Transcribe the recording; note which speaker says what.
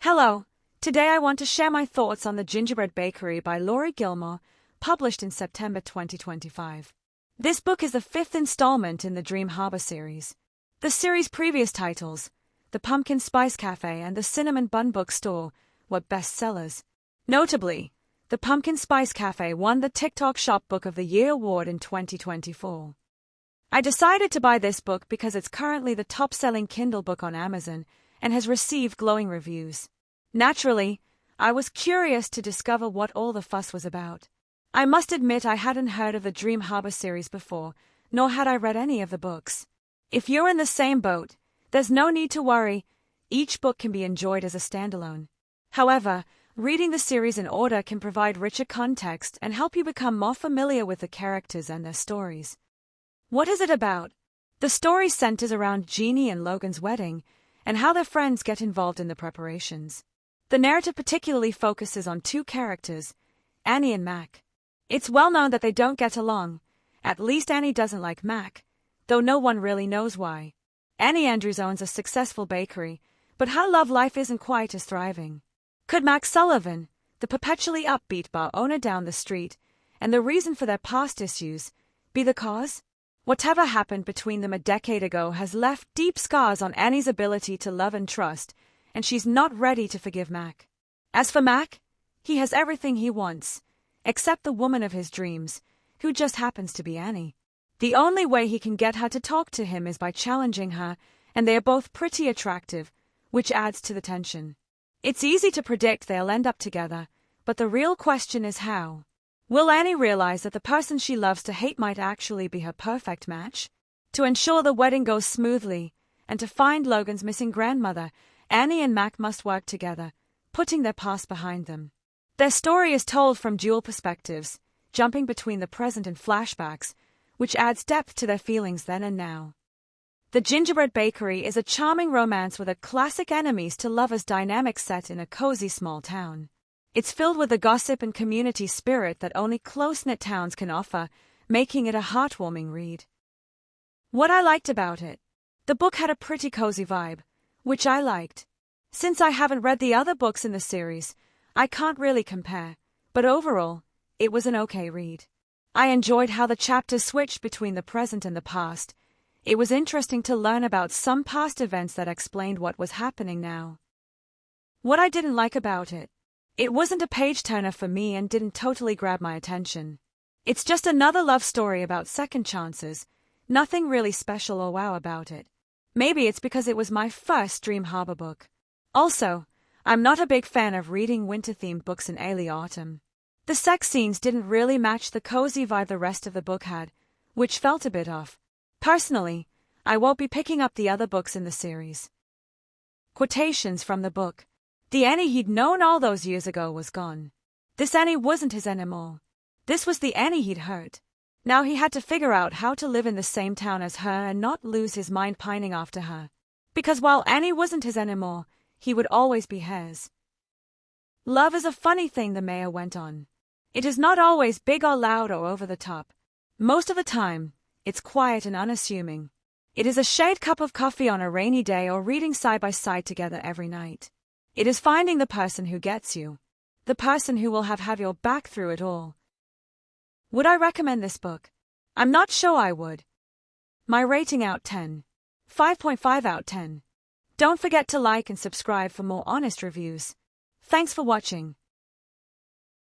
Speaker 1: Hello, today I want to share my thoughts on The Gingerbread Bakery by Laurie Gilmore, published in September 2025. This book is the fifth installment in the Dream Harbor series. The series' previous titles, The Pumpkin Spice Cafe and The Cinnamon Bun Bookstore, were bestsellers. Notably, The Pumpkin Spice Cafe won the TikTok Shop Book of the Year award in 2024. I decided to buy this book because it's currently the top-selling Kindle book on Amazon and has received glowing reviews. Naturally, I was curious to discover what all the fuss was about. I must admit I hadn't heard of the Dream Harbor series before, nor had I read any of the books. If you're in the same boat, there's no need to worry. Each book can be enjoyed as a standalone. However, reading the series in order can provide richer context and help you become more familiar with the characters and their stories. What is it about? The story centers around Jeannie and Logan's wedding and how their friends get involved in the preparations. The narrative particularly focuses on two characters, Annie and Mac. It's well known that they don't get along. At least Annie doesn't like Mac, though no one really knows why. Annie Andrews owns a successful bakery, but her love life isn't quite as thriving. Could Mac Sullivan, the perpetually upbeat bar owner down the street, and the reason for their past issues, be the cause? Whatever happened between them a decade ago has left deep scars on Annie's ability to love and trust, and she's not ready to forgive Mac. As for Mac, he has everything he wants, except the woman of his dreams, who just happens to be Annie. The only way he can get her to talk to him is by challenging her, and they are both pretty attractive, which adds to the tension. It's easy to predict they'll end up together, but the real question is how. Will Annie realize that the person she loves to hate might actually be her perfect match? To ensure the wedding goes smoothly, and to find Logan's missing grandmother, Annie and Mac must work together, putting their past behind them. Their story is told from dual perspectives, jumping between the present and flashbacks, which adds depth to their feelings then and now. The Gingerbread Bakery is a charming romance with a classic enemies to lovers dynamic set in a cozy small town. It's filled with the gossip and community spirit that only close-knit towns can offer, making it a heartwarming read. What I liked about it? The book had a pretty cozy vibe, which I liked. Since I haven't read the other books in the series, I can't really compare, but overall, it was an okay read. I enjoyed how the chapters switched between the present and the past. It was interesting to learn about some past events that explained what was happening now. What I didn't like about it? It wasn't a page-turner for me and didn't totally grab my attention. It's just another love story about second chances, nothing really special or wow about it. Maybe it's because it was my first Dream Harbor book. Also, I'm not a big fan of reading winter-themed books in early autumn. The sex scenes didn't really match the cozy vibe the rest of the book had, which felt a bit off. Personally, I won't be picking up the other books in the series. Quotations from the book. The Annie he'd known all those years ago was gone. This Annie wasn't his anymore. This was the Annie he'd hurt. Now he had to figure out how to live in the same town as her and not lose his mind pining after her. Because while Annie wasn't his anymore, he would always be hers. Love is a funny thing, the mayor went on. It is not always big or loud or over the top. Most of the time, it's quiet and unassuming. It is a shared cup of coffee on a rainy day or reading side by side together every night. It is finding the person who gets you, the person who will have your back through it all. Would I recommend this book? I'm not sure I would. My rating out 10. 5.5 out 10. Don't forget to like and subscribe for more honest reviews. Thanks for watching.